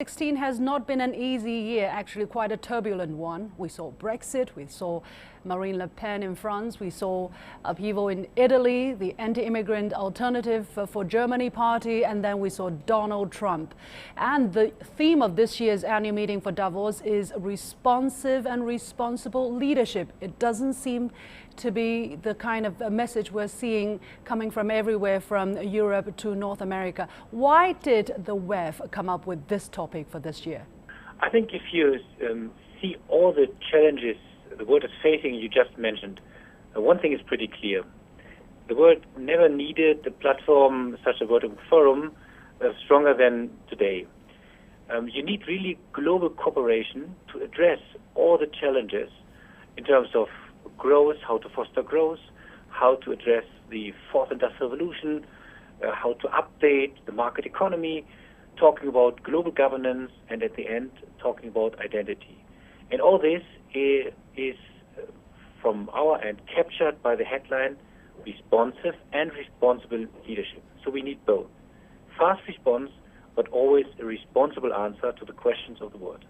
2016 has not been an easy year, actually quite a turbulent one. We saw Brexit, we saw Marine Le Pen in France, we saw upheaval in Italy, the anti-immigrant Alternative for Germany party, and then we saw Donald Trump. And the theme of this year's annual meeting for Davos is responsive and responsible leadership. It doesn't seem to be the kind of message we're seeing coming from everywhere from Europe to North America. Why did the WEF come up with this topic for this year? I think if you see all the challenges the world is facing, you just mentioned, one thing is pretty clear. The world never needed a platform, such a World Forum, stronger than today. You need really global cooperation to address all the challenges in terms of growth, how to foster growth, how to address the fourth industrial revolution, how to update the market economy, talking about global governance, and at the end, talking about identity. And all this is from our end, captured by the headline, responsive and responsible leadership. So we need both. Fast response, but always a responsible answer to the questions of the world.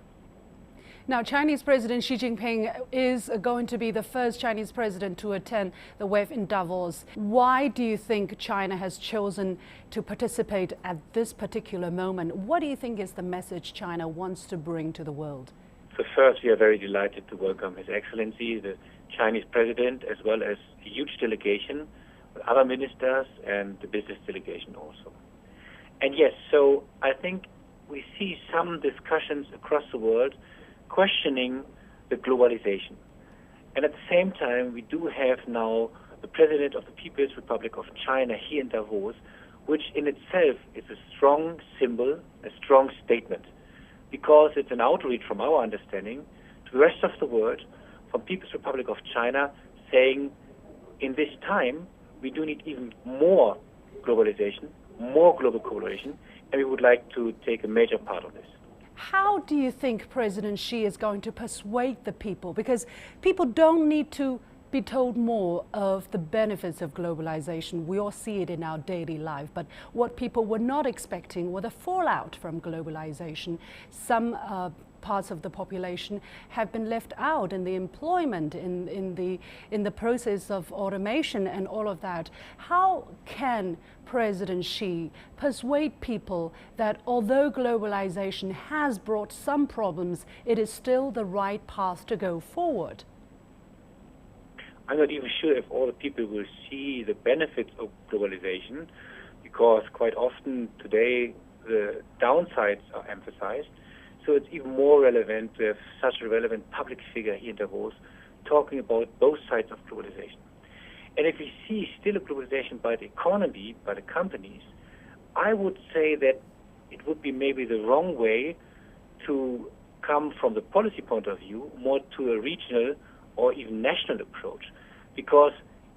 Now, Chinese President Xi Jinping is going to be the first Chinese president to attend the WEF in Davos. Why do you think China has chosen to participate at this particular moment? What do you think is the message China wants to bring to the world? So first, we are very delighted to welcome His Excellency, the Chinese President, as well as a huge delegation with other ministers and the business delegation also. And yes, so I think we see some discussions across the world questioning the globalization. And at the same time, we do have now the President of the People's Republic of China here in Davos, which in itself is a strong symbol, a strong statement, because it's an outreach from our understanding to the rest of the world, from People's Republic of China, saying in this time, we do need even more globalization, more global cooperation, and we would like to take a major part of this. How do you think President Xi is going to persuade the people? Because people don't need to be told more of the benefits of globalization. We all see it in our daily life. But what people were not expecting were the fallout from globalization. Some parts of the population have been left out in the employment, in the process of automation and all of that. How can President Xi persuade people that although globalization has brought some problems, it is still the right path to go forward? I'm not even sure if all the people will see the benefits of globalization, because quite often today the downsides are emphasized. So it's even more relevant to have such a relevant public figure here in Davos talking about both sides of globalization. And if we see still a globalization by the economy, by the companies, I would say that it would be maybe the wrong way to come from the policy point of view more to a regional or even national approach. Because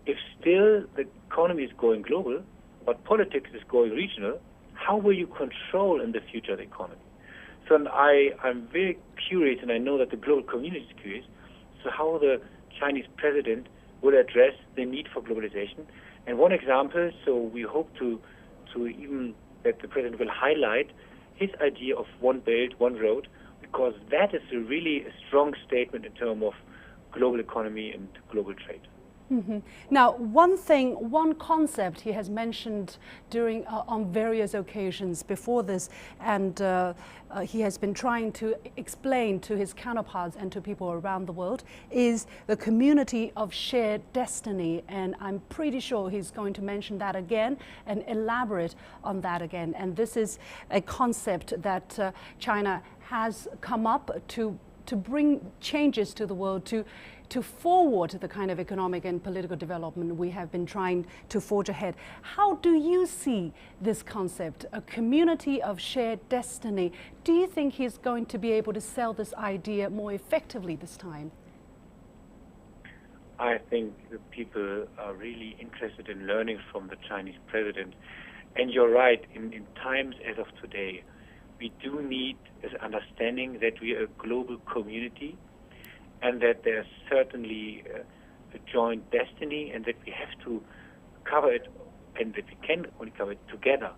if still the economy is going global, but politics is going regional, how will you control in the future the economy? So I'm very curious, and I know that the global community is curious, so how the Chinese president will address the need for globalization. And one example, so we hope to even that the president will highlight his idea of one belt, one road, because that is really a strong statement in terms of global economy and global trade. Mm-hmm. Now, one concept he has mentioned during on various occasions before this, and he has been trying to explain to his counterparts and to people around the world, is the community of shared destiny. And I'm pretty sure he's going to mention that again and elaborate on that again. And this is a concept that China has come up to bring changes to the world, to forward the kind of economic and political development we have been trying to forge ahead. How do you see this concept, a community of shared destiny? Do you think he's going to be able to sell this idea more effectively this time? I think the people are really interested in learning from the Chinese president. And you're right, in times as of today, we do need an understanding that we are a global community, and that there's certainly a joint destiny, and that we have to cover it, and that we can only cover it together.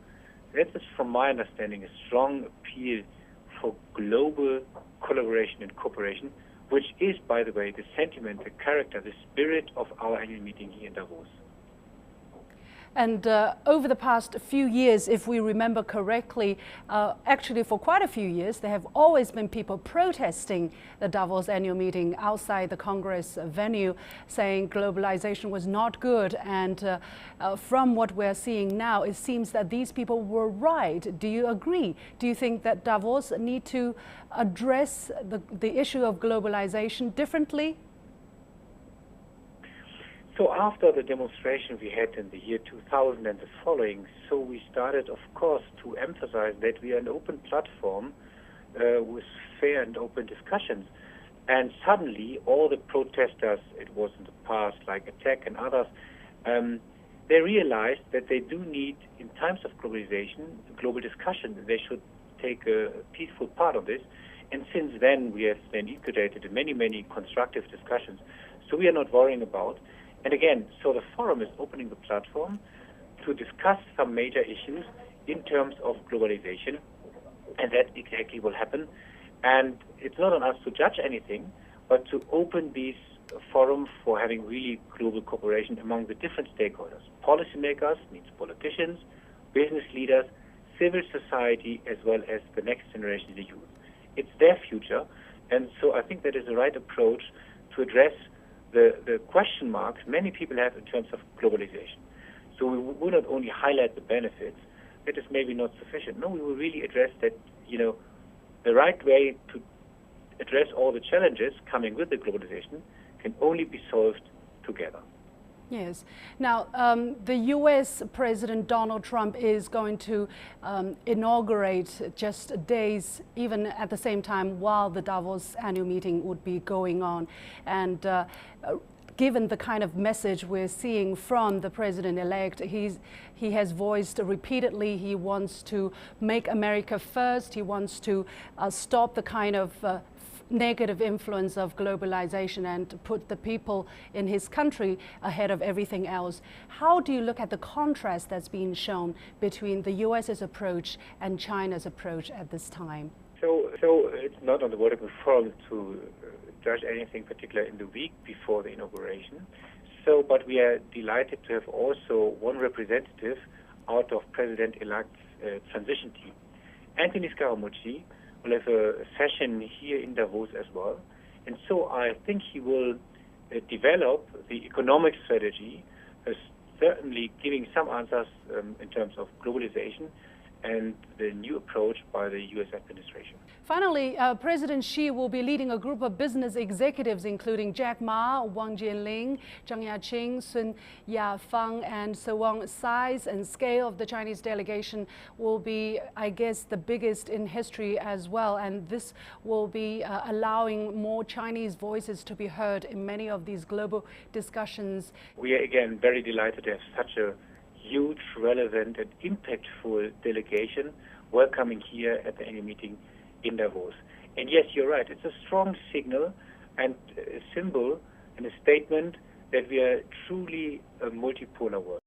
That is, from my understanding, a strong appeal for collaboration and cooperation, which is, by the way, the sentiment, the character, the spirit of our annual meeting here in Davos. And over the past few years, if we remember correctly, actually for quite a few years, there have always been people protesting the Davos annual meeting outside the Congress venue, saying globalization was not good. And from what we're seeing now, it seems that these people were right. Do you agree? Do you think that Davos need to address the issue of globalization differently? So after the demonstration we had in the year 2000 and the following, so we started, of course, to emphasize that we are an open platform with fair and open discussions. And suddenly, all the protesters, it was in the past, like Attack and others, they realized that they do need, in times of globalization, global discussion. They should take a peaceful part of this. And since then, we have then incubated many, many constructive discussions. So we are not worrying about. And again, so the forum is opening the platform to discuss some major issues in terms of globalization, and that exactly will happen. And it's not on us to judge anything, but to open these forum for having really global cooperation among the different stakeholders. Policymakers means politicians, business leaders, civil society, as well as the next generation, the youth. It's their future, and so I think that is the right approach to address the question marks many people have in terms of globalization. So we will not only highlight the benefits, that is maybe not sufficient. No, we will really address that, the right way to address all the challenges coming with the globalization can only be solved together. Yes. Now, the U.S. President Donald Trump is going to inaugurate just days, even at the same time, while the Davos annual meeting would be going on. And given the kind of message we're seeing from the president-elect, he has voiced repeatedly he wants to make America first. He wants to stop the kind of negative influence of globalization and put the people in his country ahead of everything else. How do you look at the contrast that's being shown between the US's approach and China's approach at this time? So it's not on the World Economic Forum to judge anything particular in the week before the inauguration. But we are delighted to have also one representative out of President-elect's transition team. Anthony Scaramucci will have a session here in Davos as well. And so I think he will develop the economic strategy, certainly giving some answers in terms of globalization and the new approach by the U.S. administration. Finally, President Xi will be leading a group of business executives, including Jack Ma, Wang Jianling, Zhang Yaqing, Sun Yafang, and so on. Size and scale of the Chinese delegation will be, I guess, the biggest in history as well. And this will be allowing more Chinese voices to be heard in many of these global discussions. We are, again, very delighted to have such a huge, relevant, and impactful delegation welcoming here at the annual meeting in Davos. And yes, you're right, it's a strong signal and a symbol and a statement that we are truly a multipolar world.